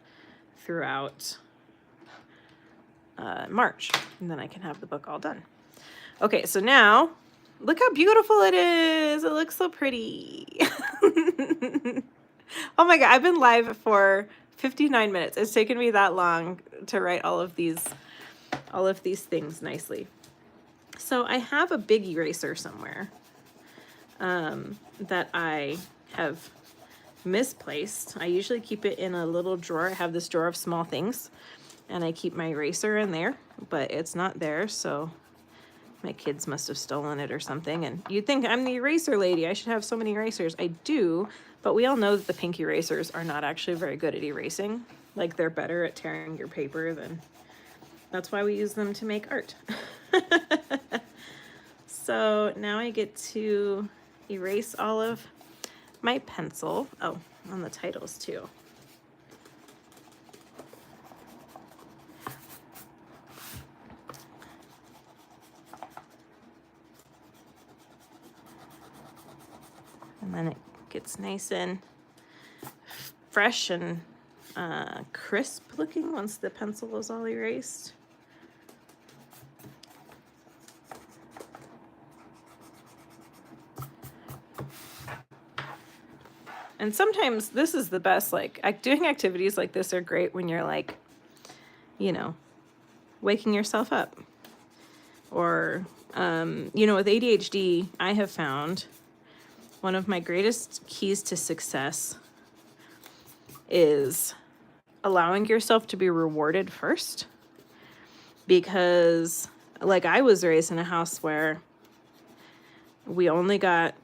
throughout March. And then I can have the book all done. Okay, so now look how beautiful it is. It looks so pretty. Oh my God, I've been live for 59 minutes. It's taken me that long to write all of these things nicely. So I have a big eraser somewhere that I have misplaced. I usually keep it in a little drawer. I have this drawer of small things and I keep my eraser in there, but it's not there. So my kids must have stolen it or something. And you'd think I'm the eraser lady. I should have so many erasers. I do, but we all know that the pink erasers are not actually very good at erasing. Like they're better at tearing your paper than, that's why we use them to make art. So now I get to erase all of my pencil. Oh, on the titles too. And then it gets nice and fresh and crisp looking once the pencil is all erased. And sometimes this is the best, like doing activities like this are great when you're like, waking yourself up. Or, with ADHD, I have found one of my greatest keys to success is allowing yourself to be rewarded first. Because, like, I was raised in a house where we only got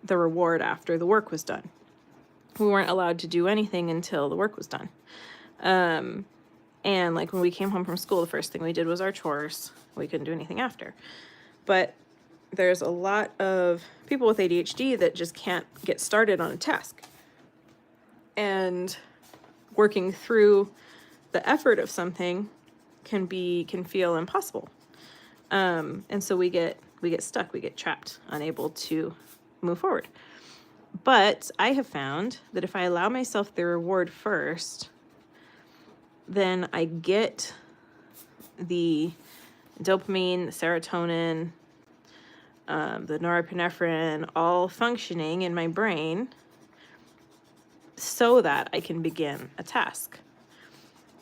the reward after the work was done. We weren't allowed to do anything until the work was done. And like when we came home from school, the first thing we did was our chores. We couldn't do anything after. But there's a lot of people with ADHD that just can't get started on a task. And working through the effort of something can feel impossible. And so we get stuck, we get trapped, unable to move forward. But I have found that if I allow myself the reward first, then I get the dopamine, the serotonin, the norepinephrine all functioning in my brain so that I can begin a task.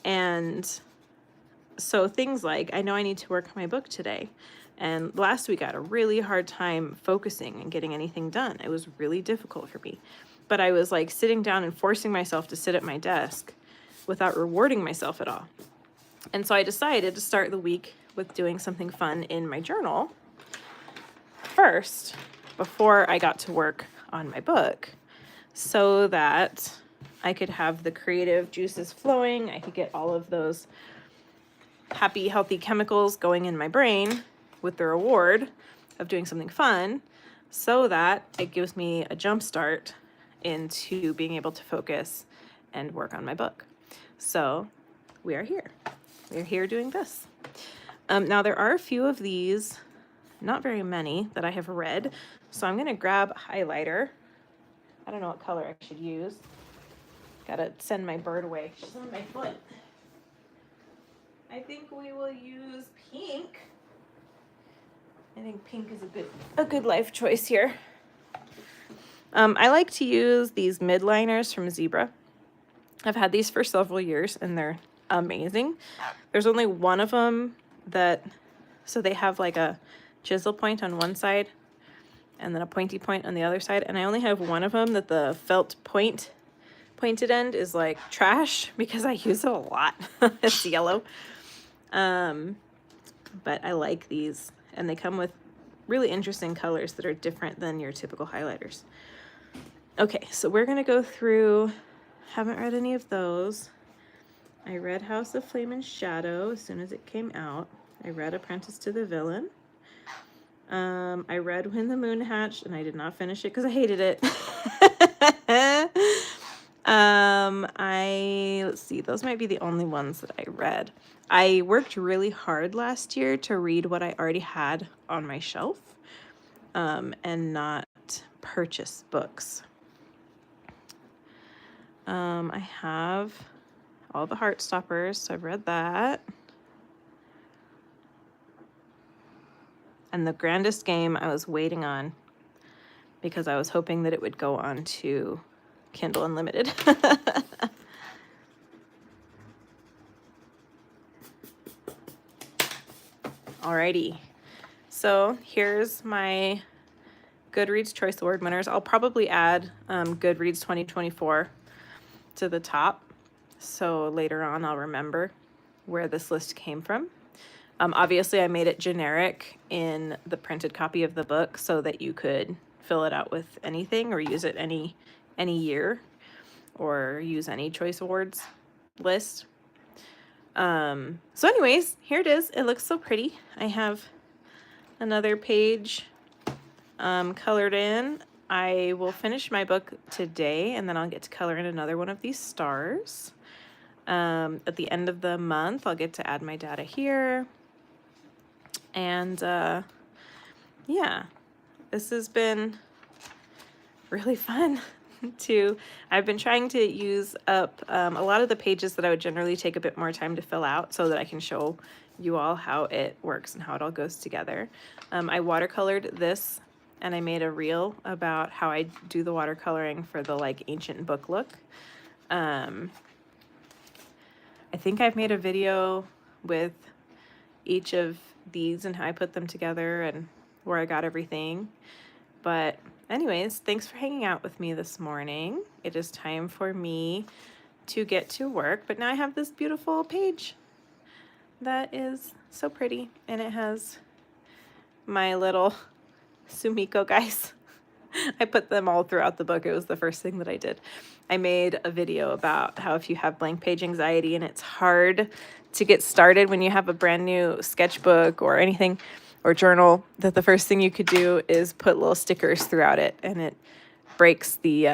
And so things like, I know I need to work on my book today. And last week I had a really hard time focusing and getting anything done. It was really difficult for me. but I was like sitting down and forcing myself to sit at my desk without rewarding myself at all. And so I decided to start the week with doing something fun in my journal first before I got to work on my book, so that I could have the creative juices flowing. I could get all of those happy, healthy chemicals going in my brain with the reward of doing something fun, so that it gives me a jump start into being able to focus and work on my book. So we are here. We're here doing this. Now there are a few of these, not very many, that I have read. So I'm gonna grab a highlighter. I don't know what color I should use. Gotta send my bird away. She's on my foot. I think we will use pink. I think pink is a good life choice here. I like to use these midliners from Zebra. I've had these for several years and they're amazing. There's only one of them so they have like a chisel point on one side and then a pointy point on the other side. And I only have one of them that the felt pointed end is like trash because I use it a lot. It's yellow. But I like these, and they come with really interesting colors that are different than your typical highlighters. Okay, so we're gonna go through, haven't read any of those. I read House of Flame and Shadow as soon as it came out. I read Apprentice to the Villain. I read When the Moon Hatched, and I did not finish it because I hated it. Let's see, those might be the only ones that I read. I worked really hard last year to read what I already had on my shelf, and not purchase books. I have all the Heartstoppers, so I've read that. And The Grandest Game I was waiting on because I was hoping that it would go on to Kindle Unlimited. Alrighty, so here's my Goodreads Choice Award winners. I'll probably add Goodreads 2024 to the top, so later on I'll remember where this list came from. Obviously I made it generic in the printed copy of the book so that you could fill it out with anything or use it any year or use any Choice Awards list. So anyways, here it is. It looks so pretty. I have another page colored in. I will finish my book today and then I'll get to color in another one of these stars. At the end of the month, I'll get to add my data here. And yeah, this has been really fun. I've been trying to use up a lot of the pages that I would generally take a bit more time to fill out so that I can show you all how it works and how it all goes together. I watercolored this and I made a reel about how I do the watercoloring for the like ancient book look. I think I've made a video with each of these and how I put them together and where I got everything. But anyways, thanks for hanging out with me this morning. It is time for me to get to work, but now I have this beautiful page that is so pretty, and it has my little Sumiko guys. I put them all throughout the book. It was the first thing that I did. I made a video about how if you have blank page anxiety and it's hard to get started when you have a brand new sketchbook or anything or journal, that the first thing you could do is put little stickers throughout it, and it breaks the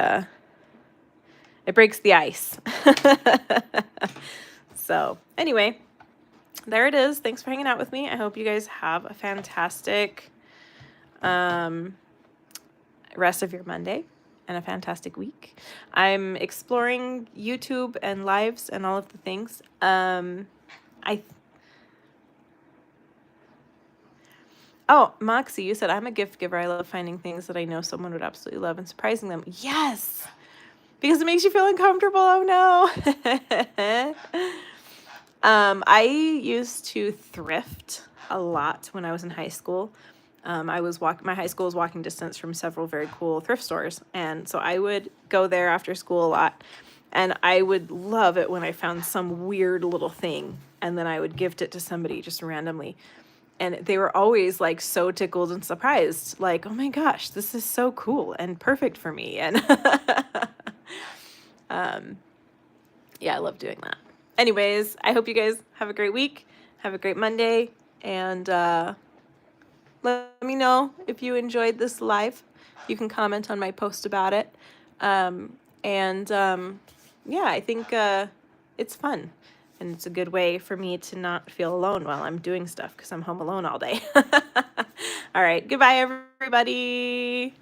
ice. So anyway, there it is. Thanks for hanging out with me. I hope you guys have a fantastic rest of your Monday and a fantastic week. I'm exploring YouTube and lives and all of the things. Oh, Moxie, you said, I'm a gift giver. I love finding things that I know someone would absolutely love and surprising them. Yes, because it makes you feel uncomfortable. Oh no. I used to thrift a lot when I was in high school. My high school was walking distance from several very cool thrift stores. And so I would go there after school a lot. And I would love it when I found some weird little thing and then I would gift it to somebody just randomly. And they were always like so tickled and surprised, like, oh my gosh, this is so cool and perfect for me. And yeah, I love doing that. Anyways, I hope you guys have a great week. Have a great Monday. And let me know if you enjoyed this live. You can comment on my post about it. Yeah, I think it's fun. And it's a good way for me to not feel alone while I'm doing stuff because I'm home alone all day. All right. Goodbye, everybody.